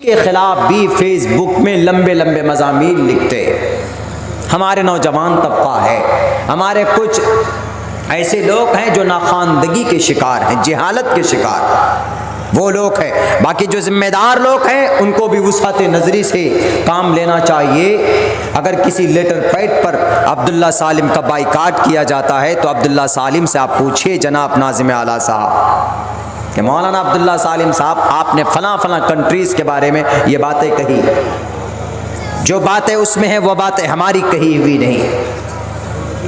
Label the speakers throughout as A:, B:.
A: के खिलाफ भी फेसबुक में लंबे लंबे मज़ामीन लिखते। हमारे नौजवान तबका है, हमारे कुछ ऐसे लोग हैं जो नाखानदगी के शिकार हैं, जहालत के शिकार वो लोग हैं। बाकी जो जिम्मेदार लोग हैं उनको भी वुसअत नज़री से काम लेना चाहिए। अगर किसी लेटर पैड पर अब्दुल्ला सालिम का बाइकाट किया जाता है तो अब्दुल्ला सालिम से आप पूछिए जनाब नाज़िम आला साहब कि मौलाना अब्दुल्ला सालिम साहब आपने फ़लाँ फ़लाँ कंट्रीज़ के बारे में ये बातें कही, जो बातें उसमें हैं वो बातें हमारी कही हुई नहीं,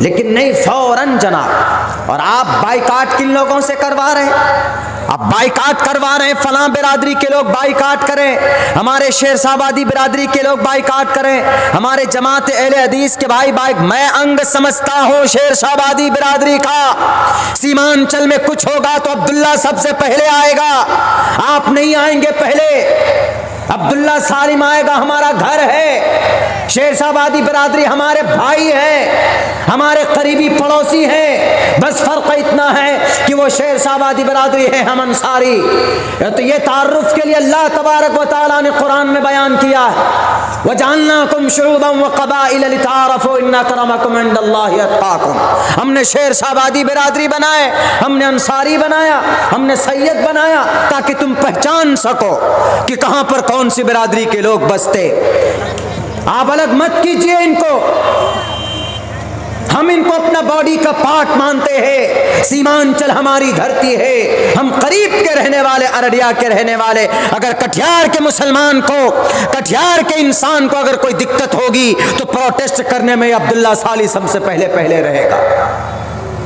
A: लेकिन नहीं फ़ौरन जनाब। और आप बाइकाट किन लोगों से करवा रहे हैं? आप बाइकाट करवा रहे हैं, फलां बिरादरी के लोग बाइकाट करें, हमारे शेरशाहबादी बिरादरी के लोग बाइकाट करें, हमारे जमात अहले हदीस के भाई मैं अंग समझता हूँ शेरशाहबादी बिरादरी का। सीमांचल में कुछ होगा तो अब्दुल्ला सबसे पहले आएगा, आप नहीं आएंगे पहले। अब्दुल्ला सालिम आएगा, हमारा घर है। शेरशाहबादी बिरादरी हमारे भाई हैं, हमारे करीबी पड़ोसी हैं, बस फर्क इतना है कि वो शेरशाहबादी बिरादरी है, हम अंसारी। तो ये तारुफ के लिए अल्लाह तबारक व तआला ने कुरान में बयान किया है, वजअलनाकुम शुऊबन व क़बाइल लिताअरफ़ू इन्न अक्रमकुम इंदल्लाहि अत्क़ाकुम। हमने शेरशाहबादी बिरादरी बनाए, हमने अंसारी बनाया, हमने सैयद बनाया ताकि तुम पहचान सको कि कहाँ पर कौन सी बिरादरी के लोग बसते। आप अलग मत कीजिए इनको, हम इनको अपना बॉडी का पार्ट मानते हैं। सीमांचल हमारी धरती है, हम करीब के रहने वाले, अररिया के रहने वाले। अगर कटिहार के मुसलमान को, कटिहार के इंसान को अगर कोई दिक्कत होगी तो प्रोटेस्ट करने में अब्दुल्ला सालिम सबसे पहले रहेगा।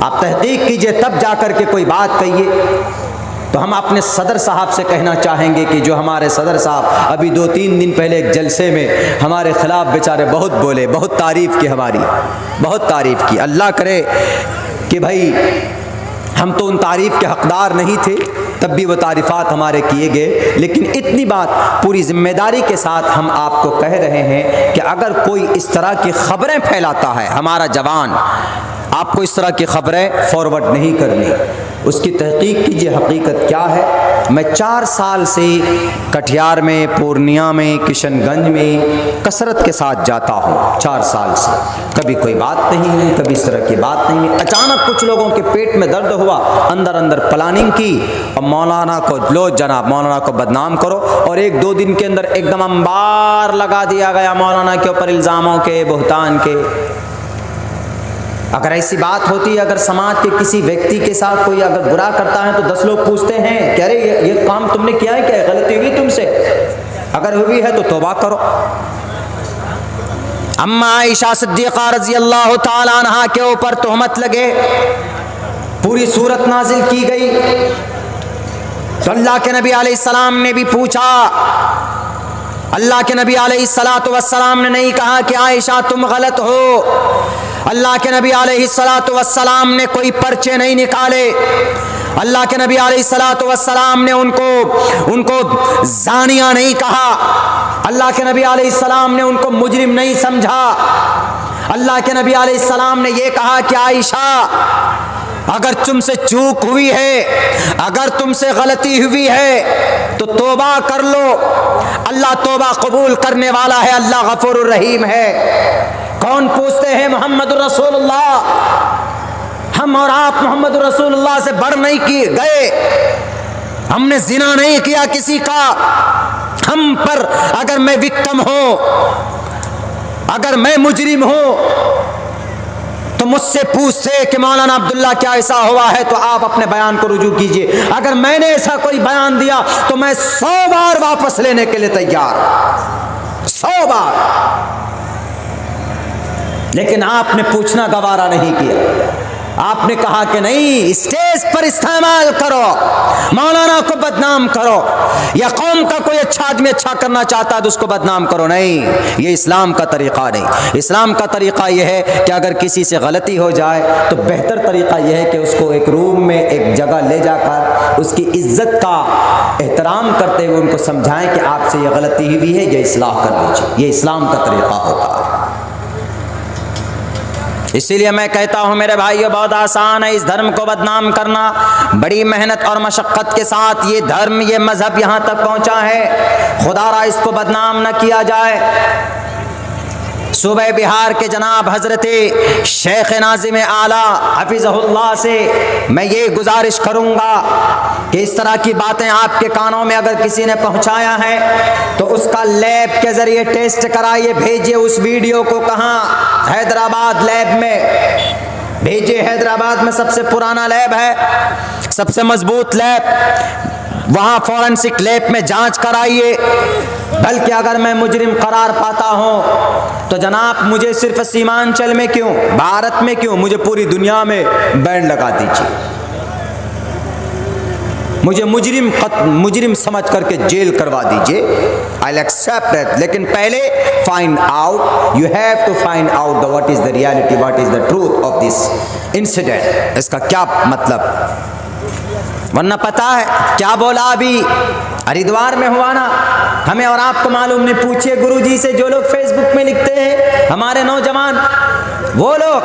A: आप तहकीक कीजिए तब जाकर के कोई बात कहिए। तो हम अपने सदर साहब से कहना चाहेंगे कि जो हमारे सदर साहब अभी 2-3 दिन पहले एक जलसे में हमारे ख़िलाफ़ बेचारे बहुत बोले, बहुत तारीफ़ की, हमारी बहुत तारीफ़ की। अल्लाह करे कि भाई हम तो उन तारीफ़ के हक़दार नहीं थे, तब भी वो तारीफ़ात हमारे किए गए। लेकिन इतनी बात पूरी ज़िम्मेदारी के साथ हम आपको कह रहे हैं कि अगर कोई इस तरह की ख़बरें फैलाता है, हमारा जवान, आपको इस तरह की ख़बरें फॉरवर्ड नहीं करनी, उसकी तहकीक कीजिए हकीकत क्या है। मैं 4 साल से कटिहार में, पूर्णिया में, किशनगंज में कसरत के साथ जाता हूँ, 4 साल से। कभी कोई बात नहीं हुई, कभी इस तरह की बात नहीं हुई। अचानक कुछ लोगों के पेट में दर्द हुआ, अंदर प्लानिंग की और मौलाना को, लो जनाब मौलाना को बदनाम करो, और 1-2 दिन के अंदर एकदम अंबार लगा दिया गया मौलाना के ऊपर इल्ज़ामों के, बहतान के। अगर ऐसी बात होती है, अगर समाज के किसी व्यक्ति के साथ कोई अगर बुरा करता है तो 10 लोग पूछते हैं कि अरे ये काम तुमने किया है, क्या है, गलती हुई तुमसे? अगर हुई है तो तौबा करो। अम्मा आयशा सिद्दीक़ा रज़ी अल्लाह ताला अन्हा के ऊपर तोहमत लगे, पूरी सूरत नाजिल की गई तो अल्लाह के नबी अलैहिस्सलाम ने भी पूछा। अल्लाह के नबी अलैहिस्सलातु वस्सलाम ने नहीं कहा कि आयशा तुम गलत हो। अल्लाह के नबी अलैहिस्सलातु वस्सलाम ने कोई पर्चे नहीं निकाले। अल्लाह के नबी अलैहिस्सलातु वस्सलाम ने उनको जानिया नहीं कहा। अल्लाह के नबी अलैहिस्सलाम ने उनको मुजरिम नहीं समझा। अल्लाह के नबी अलैहिस्सलाम ने यह कहा कि आयशा अगर तुमसे चूक हुई है, अगर तुमसे गलती हुई है तो तौबा कर लो, अल्लाह तौबा कबूल करने वाला है, अल्लाह गफूरुर रहीम है। कौन पूछते हैं मोहम्मद रसूलुल्लाह? हम और आप मोहम्मद रसूलुल्लाह से बढ़ नहीं किए गए, हमने जिना नहीं किया किसी का। हम पर अगर मैं विक्टिम हूं, अगर मैं मुजरिम हूं तो मुझसे पूछते कि मौलाना अब्दुल्ला क्या ऐसा हुआ है, तो आप अपने बयान को रुजू कीजिए। अगर मैंने ऐसा कोई बयान दिया तो मैं 100 बार वापस लेने के लिए तैयार, 100 बार। लेकिन आपने पूछना गवारा नहीं किया। आपने कहा कि नहीं, स्टेज पर इस्तेमाल करो, मौलाना को बदनाम करो, या कौम का कोई अच्छा आदमी अच्छा करना चाहता है तो उसको बदनाम करो। नहीं, ये इस्लाम का तरीक़ा नहीं। इस्लाम का तरीक़ा यह है कि अगर किसी से गलती हो जाए तो बेहतर तरीक़ा यह है कि उसको एक रूम में, एक जगह ले जाकर उसकी इज्जत का एहतराम करते हुए उनको समझाएं कि आपसे ये गलती हुई है, ये इस्लाह कर लीजिए। ये इस्लाम का तरीक़ा होता है। इसीलिए मैं कहता हूँ मेरे भाइयों, बहुत आसान है इस धर्म को बदनाम करना। बड़ी मेहनत और मशक्क़त के साथ ये धर्म, ये मज़हब यहाँ तक पहुँचा है, खुदारा इसको बदनाम न किया जाए। सूबे बिहार के जनाब हज़रत शेख नाज़िम आला हफ़िज़हुल्लाह से मैं ये गुजारिश करूँगा कि इस तरह की बातें आपके कानों में अगर किसी ने पहुँचाया है तो उसका लैब के ज़रिए टेस्ट कराइए, भेजिए उस वीडियो को। कहाँ? हैदराबाद लैब में भेजिए। हैदराबाद में सबसे पुराना लैब है, सबसे मजबूत लैब, वहाँ फॉरेंसिक लैब में जांच कराइए। बल्कि अगर मैं मुजरिम करार पाता हूँ तो जनाब मुझे सिर्फ सीमांचल में क्यों, भारत में क्यों, मुझे पूरी दुनिया में बैन लगा दीजिए। मुझे मुजरिम समझ करके जेल करवा दीजिए। आई एक्सेप्ट दैट, लेकिन पहले find out, you have to find out what is the reality, what is the truth of this incident. इसका क्या मतलब, वरना पता है क्या बोला अभी हरिद्वार में हुआ ना, हमें और आपको मालूम नहीं। पूछिए गुरुजी से, जो लोग फेसबुक में लिखते हैं, हमारे नौजवान, वो लोग।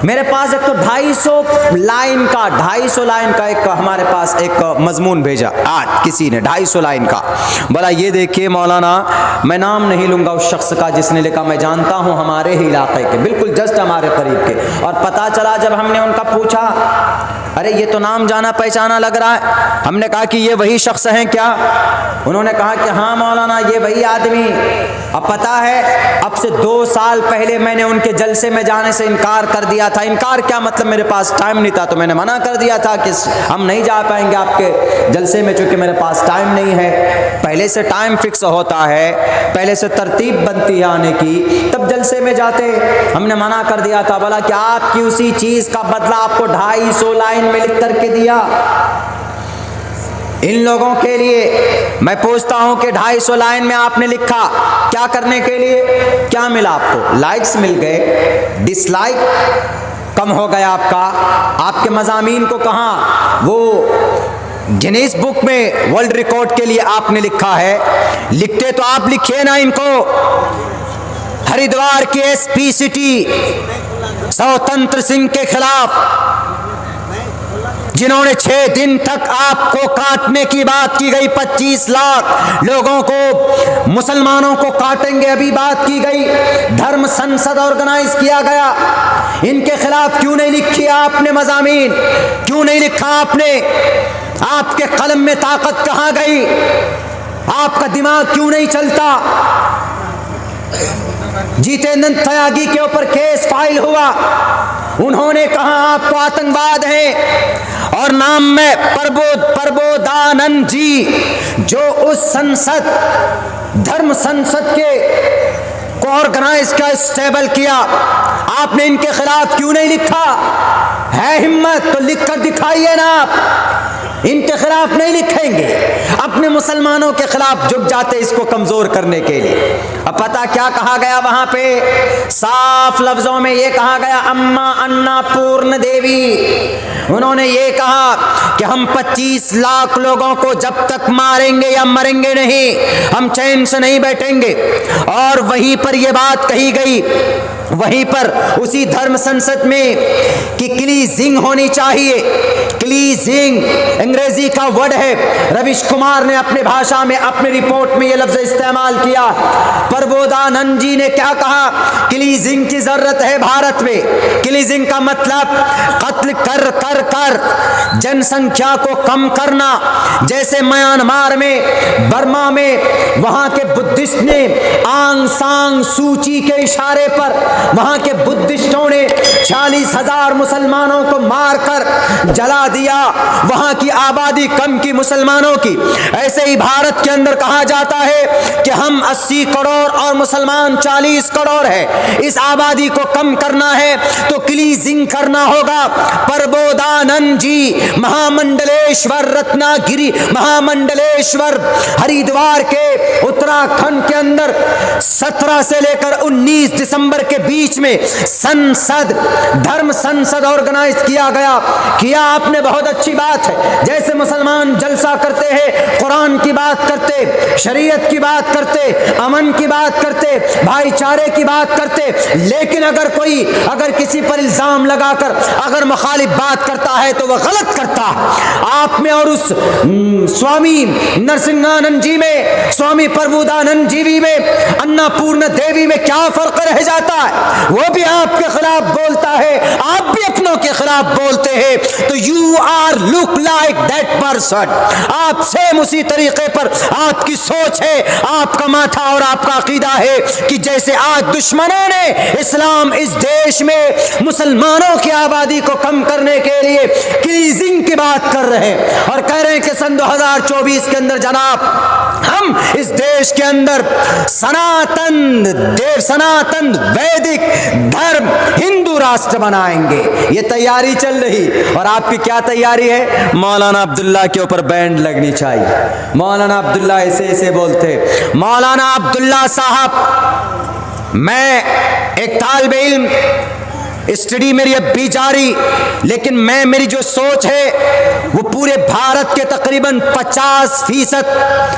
A: मेरे पास एक तो 250 लाइन का एक हमारे पास एक मजमून भेजा आज किसी ने, 250 लाइन का। बोला ये देखिए मौलाना, मैं नाम नहीं लूँगा उस शख्स का जिसने लिखा, मैं जानता हूँ हमारे ही इलाके के, बिल्कुल जस्ट हमारे करीब के। और पता चला जब हमने उनका पूछा, अरे ये तो नाम जाना पहचाना लग रहा है। हमने कहा कि ये वही शख्स हैं क्या? उन्होंने कहा कि हाँ मौलाना ये वही आदमी। अब पता है, अब से 2 साल पहले मैंने उनके जलसे में जाने से इनकार कर दिया था। इनकार क्या मतलब, मेरे पास टाइम नहीं था तो मैंने मना कर दिया था कि हम नहीं जा पाएंगे आपके जलसे में, चूँकि मेरे पास टाइम नहीं है। पहले से टाइम फिक्स होता है, पहले से तरतीब बनती है आने की, तब जलसे में जाते। हमने मना कर दिया था। बोला कि आपकी उसी चीज़ का बदला आपको 250 लाइन में लिख करके दिया। इन लोगों के लिए मैं पूछता हूं कि 250 लाइन में आपने लिखा क्या करने के लिए? क्या मिला आपको? लाइक्स मिल गए, डिसलाइक कम हो गया आपका। आपके मज़ामीन को कहाँ, वो गिनीज बुक में वर्ल्ड रिकॉर्ड के लिए आपने लिखा है। लिखते तो आप लिखिए ना इनको। हरिद्वार के एसपी सिटी स्वतंत्र सिंह के खिलाफ, जिन्होंने 6 दिन तक आपको काटने की बात की गई, 25 लाख लोगों को, मुसलमानों को काटेंगे अभी बात की गई, धर्म संसद ऑर्गेनाइज किया गया, इनके खिलाफ क्यों नहीं लिखी आपने मज़ामीन? क्यों नहीं लिखा आपने? आपके कलम में ताकत कहाँ गई? आपका दिमाग क्यों नहीं चलता? जितेंद्र त्यागी के ऊपर केस फाइल हुआ, उन्होंने कहा आपको आतंकवाद है, और नाम में प्रबोधानंद जी, जो उस संसद, धर्म संसद के को ऑर्गेनाइज किया, स्टेबल किया, आपने इनके खिलाफ क्यों नहीं लिखा? है हिम्मत तो लिख कर दिखाइए ना आप। इनके खिलाफ नहीं लिखेंगे, अपने मुसलमानों के खिलाफ झुक जाते इसको कमजोर करने के लिए। अब पता क्या कहा गया वहां पे? साफ लफ्जों में ये कहा गया, अम्मा अन्ना पूर्ण देवी, उन्होंने ये कहा कि हम 25 लाख लोगों को जब तक मारेंगे या मरेंगे नहीं, हम चैन से नहीं बैठेंगे। और वहीं पर यह बात कही गई, वहीं पर उसी धर्म संसद में, कि क्लीजिंग होनी चाहिए। क्लीजिंग अंग्रेजी का वर्ड है, रविश कुमार ने अपने भाषा में, अपने रिपोर्ट में यह लफ्ज इस्तेमाल किया। प्रबोधानंद जी ने क्या कहा? क्लीजिंग की जरूरत है भारत में। क्लीजिंग का मतलब कत्ल कर कर कर जनसंख्या को कम करना। जैसे म्यांमार में, बर्मा में, वहां के बुद्धिस्ट ने आंग सांग सूची के इशारे पर, वहां के बुद्धिस्टों ने 40,000 मुसलमानों को मारकर जला दिया, वहां की आबादी कम की मुसलमानों की। ऐसे ही भारत के अंदर कहा जाता है कि हम 80 करोड़ और मुसलमान 40 करोड़ है, इस आबादी को कम करना है तो क्लीजिंग करना होगा। प्रबोधानंद जी महामंडलेश्वर, रत्नागिरी महामंडलेश्वर, हरिद्वार के, उत्तराखंड के अंदर 17 से लेकर 19 दिसंबर के बीच में संसद, धर्म संसद ऑर्गेनाइज किया गया। किया आपने, बहुत अच्छी बात है। जैसे मुसलमान जलसा करते हैं, कुरान की बात करते, शरीयत की बात करते, अमन की बात करते, भाईचारे की बात करते, लेकिन अगर किसी पर इल्जाम लगाकर अगर मुखालिफ बात करता है तो वह गलत करता है। आप में और उस स्वामी नरसिंहानंद जी में, स्वामी प्रबोधानंद जी में, अन्नपूर्णा देवी में क्या फर्क रह जाता है? वो भी आपके खिलाफ बोलता है, आप भी अपनों के खिलाफ बोलते हैं, तो you are look like that person. आप सेम उसी तरीके पर आपकी सोच है, आपका माथा और आपका अकीदा है कि जैसे आज दुश्मनों ने इस्लाम इस देश में मुसलमानों की आबादी को कम करने के लिए क्लीजिंग की बात कर रहे हैं और कह रहे हैं कि सन 2024 के अंदर जनाब हम इस देश के अंदर सनातन वैदिक धर्म हिंदू राष्ट्र बनाएंगे। ये तैयारी चल रही, और आपकी क्या तैयारी है? मौलाना अब्दुल्ला के ऊपर बैंड लगनी चाहिए। मौलाना अब्दुल्ला ऐसे ऐसे बोलते। मौलाना अब्दुल्ला साहब, मैं एक तालिबे इल्म, स्टडी मेरी अब भी जारी, लेकिन मेरी जो सोच है वो पूरे भारत के तकरीबन 50%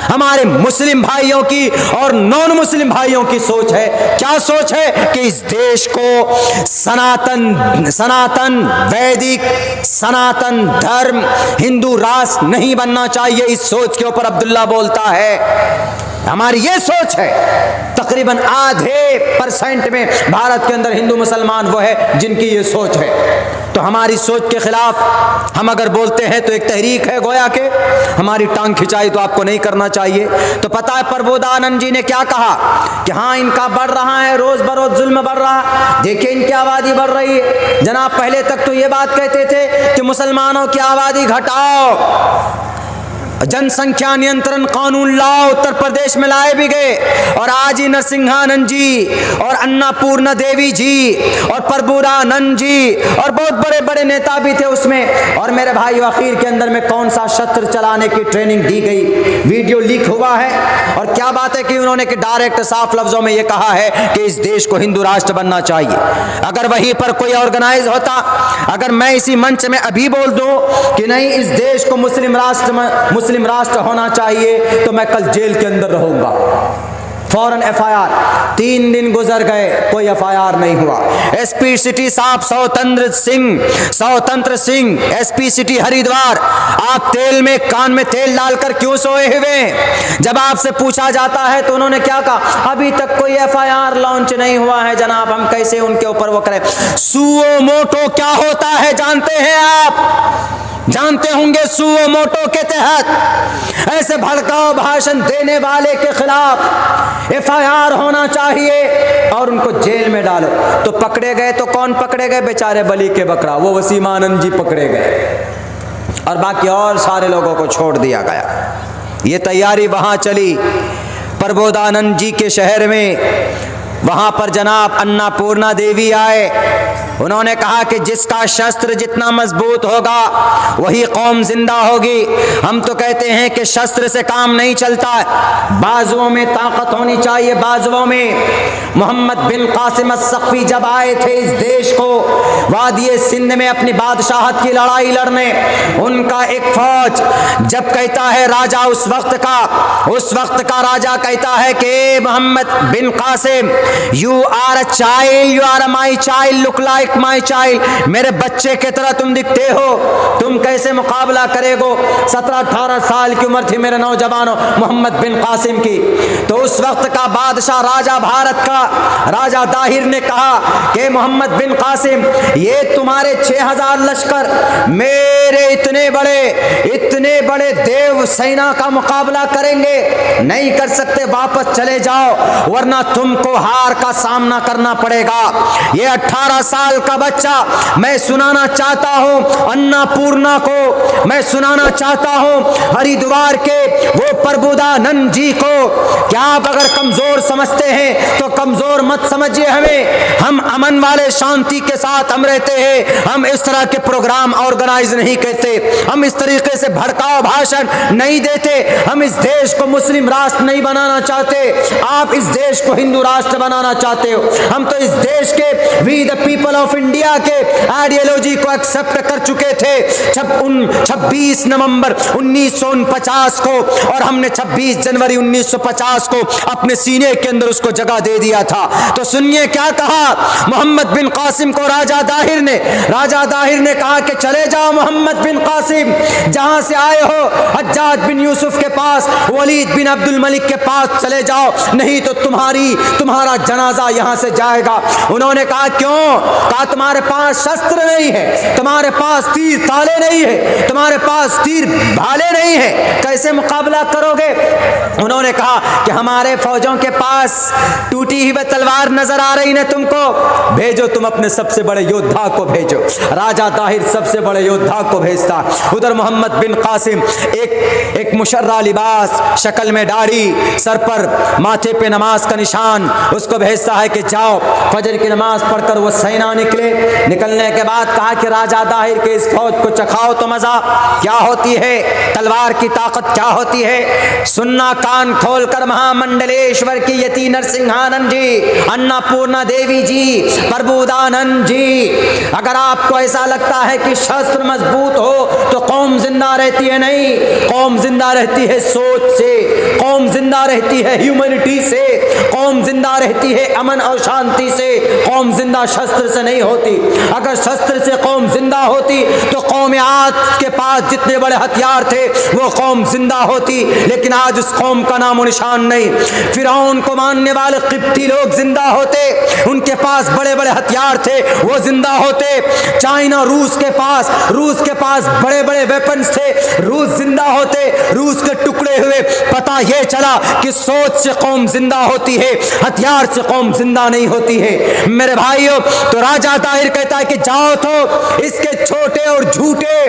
A: हमारे मुस्लिम भाइयों की और नॉन मुस्लिम भाइयों की सोच है। क्या सोच है? कि इस देश को सनातन वैदिक सनातन धर्म हिंदू राष्ट्र नहीं बनना चाहिए। इस सोच के ऊपर अब्दुल्ला बोलता है। हमारी ये सोच है। तकरीबन आधे % में भारत के अंदर हिंदू मुसलमान वो है जिनकी ये सोच है। तो हमारी सोच के खिलाफ हम अगर बोलते हैं तो एक तहरीक है गोया के, हमारी टांग खिंचाई तो आपको नहीं करना चाहिए। तो पता है प्रबोधानंद जी ने क्या कहा कि हाँ इनका बढ़ रहा है, रोज बरोज जुल्म बढ़ रहा है, देखिए इनकी आबादी बढ़ रही है। जनाब पहले तक तो ये बात कहते थे कि मुसलमानों की आबादी घटाओ, जनसंख्या नियंत्रण कानून लाओ, उत्तर प्रदेश में लाए भी गए, और आज ही नरसिंहानंद जी और अन्नपूर्णा देवी जी और प्रबोधानंद जी और बहुत बड़े बड़े नेता भी थे उसमें। और मेरे भाई आखिर के अंदर में कौन सा शस्त्र चलाने की ट्रेनिंग दी गई, वीडियो लीक हुआ है। और क्या बात है कि उन्होंने कि डायरेक्ट साफ लफ्जों में ये कहा है कि इस देश को हिंदू राष्ट्र बनना चाहिए। अगर वहीं पर कोई ऑर्गेनाइज होता, अगर मैं इसी मंच में अभी बोल दूं कि नहीं इस देश को मुस्लिम राष्ट्र होना चाहिए, तो मैं कल जेल के अंदर रहूंगा। फौरन FIR, 3 दिन गुजर गए, कोई FIR नहीं हुआ। SP सिटी साहब सौतंत्र सिंह SP सिटी हरिद्वार, आप तेल में कान में तेल डालकर क्यों सोए हुए? जब आपसे पूछा जाता है तो उन्होंने क्या कहा? अभी तक कोई FIR लॉन्च नहीं हुआ है जनाब, हम कैसे उनके ऊपर वो करें। सुओ मोटो क्या होता है जानते हैं आप? जानते होंगे सुओ मोटो के तहत ऐसे भड़काऊ भाषण देने वाले के खिलाफ FIR होना चाहिए और उनको जेल में डालो। तो पकड़े गए तो कौन पकड़े गए? बेचारे बली के बकरा, वो वसीम आनंद जी पकड़े गए और बाकी और सारे लोगों को छोड़ दिया गया। ये तैयारी वहां चली प्रबोधानंद जी के शहर में। वहां पर जनाब अन्नपूर्णा देवी आए, उन्होंने कहा कि जिसका शस्त्र जितना मजबूत होगा वही कौम जिंदा होगी। हम तो कहते हैं कि शस्त्र से काम नहीं चलता, बाजुओं में ताकत होनी चाहिए, बाजुओं में। मोहम्मद बिन कासिम अस्सक़फ़ी जब आए थे इस देश को वादिये सिंध में अपनी बादशाहत की लड़ाई लड़ने, उनका एक फौज जब कहता है राजा उस वक्त का राजा कहता है कि Mohammed bin Qasim you are a child, you are my child, look like my child, मेरे बच्चे की तरह तुम दिखते हो, तुम कैसे मुकाबला करेगो? 17-18 साल की उम्र थी मेरे नौजवानों मोहम्मद बिन कासिम की। तो उस वक्त का बादशाह राजा भारत का राजा दाहिर ने कहा कि मोहम्मद बिन कासिम ये तुम्हारे 6000 लश्कर मेरे इतने बड़े देव सेना का मुकाबला करेंगे? नहीं कर सकते, वापस चले जाओ वरना तुमको हार का सामना करना पड़ेगा। ये 18 साल साल का बच्चा, मैं सुनाना चाहता हूं अन्नपूर्णा को, मैं सुनाना चाहता हूं हरिद्वार के वो प्रबोधानंद जी को। क्या आप अगर कमजोर समझते हैं तो कमजोर मत समझिए हमें। हम अमन वाले शांति के साथ हम रहते हैं। हम इस तरह के प्रोग्राम ऑर्गेनाइज नहीं करते, हम इस तरीके से भड़काऊ भाषण नहीं देते। हम इस देश को मुस्लिम राष्ट्र नहीं बनाना चाहते, आप इस देश को हिंदू राष्ट्र बनाना चाहते हो। हम तो इस देश के we the people of India के आइडियोलॉजी को एक्सेप्ट कर चुके थे 26 नवंबर 1949 को, और हमने 26 जनवरी 1950 को अपने सीने के अंदर उसको जगह दे दिया था। तो सुनिए क्या कहा मोहम्मद बिन कासिम को राजा दाहिर ने कहा कि चले जाओ मोहम्मद बिन कासिम, जहां से आए हो हज्जाज बिन यूसुफ के पास, वलीद बिन अब्दुल मलिक के पास चले जाओ, नहीं तो तुम्हारा जनाजा यहां से जाएगा। उन्होंने कहा क्यों? कहा तुम्हारे पास शस्त्र नहीं है, तुम्हारे पास तीर ताले नहीं है, तुम्हारे पास तीर भाले नहीं है, कैसे मुकाबला करोगे? उन्होंने कहा कि हमारे फौजों के पास टूटी हुई तलवार नजर आ रही ना तुमको, भेजो तुम अपने सबसे बड़े योद्धा को भेजो। राजा दाहिर सबसे बड़े योद्धा को भेजता। उधर मोहम्मद बिन कासिम एक मुशर्रा लिबास, शक्ल में दाढ़ी, सर पर माथे पे नमाज का निशान, उसको भेजता है कि जाओ फजर की नमाज पढ़कर वो सैना निकलने के बाद कहा कि राजा दाहिर के इस फौज को चखाओ तो मजा क्या होती है, तलवार की ताकत क्या होती है। सुनना कान खोलकर महामंडलेश्वर की यति नरसिंहानंद जी, अन्नपूर्णा देवी जी, प्रबोधानंद जी, अगर आपको ऐसा लगता है कि शस्त्र मजबूत हो तो कौम जिंदा रहती है, नहीं, कौम जिंदा रहती है सोच से, कौम जिंदा रहती है ह्यूमैनिटी से, कौम जिंदा रहती है अमन और शांति से, कौम जिंदा शस्त्र से नहीं होती। अगर शस्त्र से कौम जिंदा होती तो कौम आज के पास जितने बड़े हथियार थे वो कौम जिंदा होती, लेकिन आज उस कौम का नामो निशान नहीं। फिरौन को मानने वाले किप्ती लोग जिंदा होते, उनके पास बड़े बड़े हथियार थे, वो जिंदा होते। चाइना रूस के पास बड़े बड़े वेपन्स थे, रूस जिंदा होते, रूस के टुकड़े हुए। पता ये चला कि सोच से कौम जिंदा होती है, हथियार से कौम जिंदा नहीं होती है। मेरे भाइयों, तो राजा दाहिर कहता है कि जाओ तो इसके छोटे और झूठे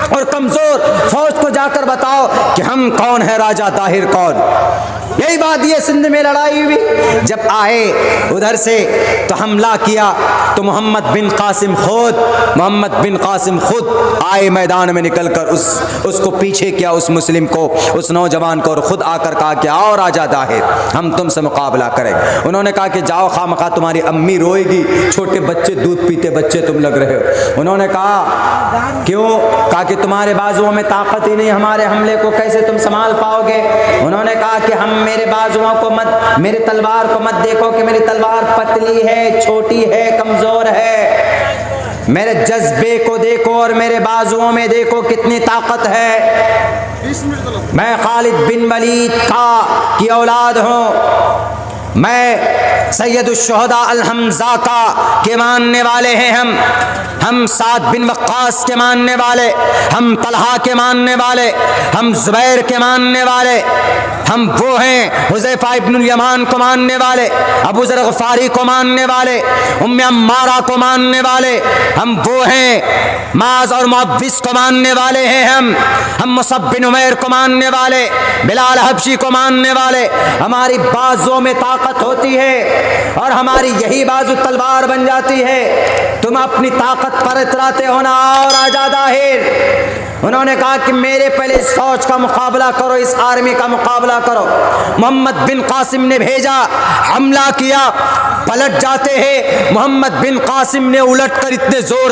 A: और कमजोर फौज को जाकर बताओ कि हम कौन है, राजा दाहिर कौन। यही बात ये सिंध में लड़ाई हुई। जब आए उधर से तो हमला किया तो मोहम्मद बिन कासिम खुद आए मैदान में निकलकर उसको पीछे किया, उस मुस्लिम को, उस नौजवान को, और खुद आकर कहा कि आओ राजा दाहिर, हम तुमसे मुकाबला करें। उन्होंने कहा कि जाओ, खामखा तुम्हारी अम्मी रोएगी, छोटे बच्चे, दूध पीते बच्चे तुम लग रहे हो। उन्होंने कहा क्यों? कहा कि तुम्हारे बाजुओं में ताकत ही नहीं, हमारे हमले को कैसे तुम संभाल पाओगे? उन्होंने कहा कि हम मेरे बाजुओं को मत, मेरी तलवार को मत देखो कि मेरी तलवार पतली है, छोटी है, कमजोर है, मेरे जज्बे को देखो और मेरे बाजुओं में देखो कितनी ताकत है। मैं खालिद बिन वलीद की औलाद हूँ, मैं सैयदुश्शुहदा अल-हमज़ा के मानने वाले हैं। हम साद बिन वक्कास के मानने वाले, हम तलहा के मानने वाले, हम जुबैर के मानने वाले, हम वो हैं हुज़ैफा इब्नुल यमान को मानने वाले, अबू ज़र ग़फ़ारी को मानने वाले, उम्मे अम्मारा को मानने वाले, हम वो हैं माज़ और मुअव्विस को मानने वाले हैं, हम मुसअब बिन उमैर को मानने वाले, बिलाल हबशी को मानने वाले। हमारी बाजुओं में ताकत होती है और हमारी यही बाजू तलवार बन जाती है। तुम अपनी ताकत पर इतराते हो ना। और राजा दाहिर, उन्होंने कहा कि मेरे पहले इस फौज का मुकाबला करो, इस आर्मी का मुकाबला करो। मोहम्मद बिन कासिम ने भेजा, हमला किया, पलट जाते हैं। मोहम्मद बिन कासिम ने उलट कर इतने जोर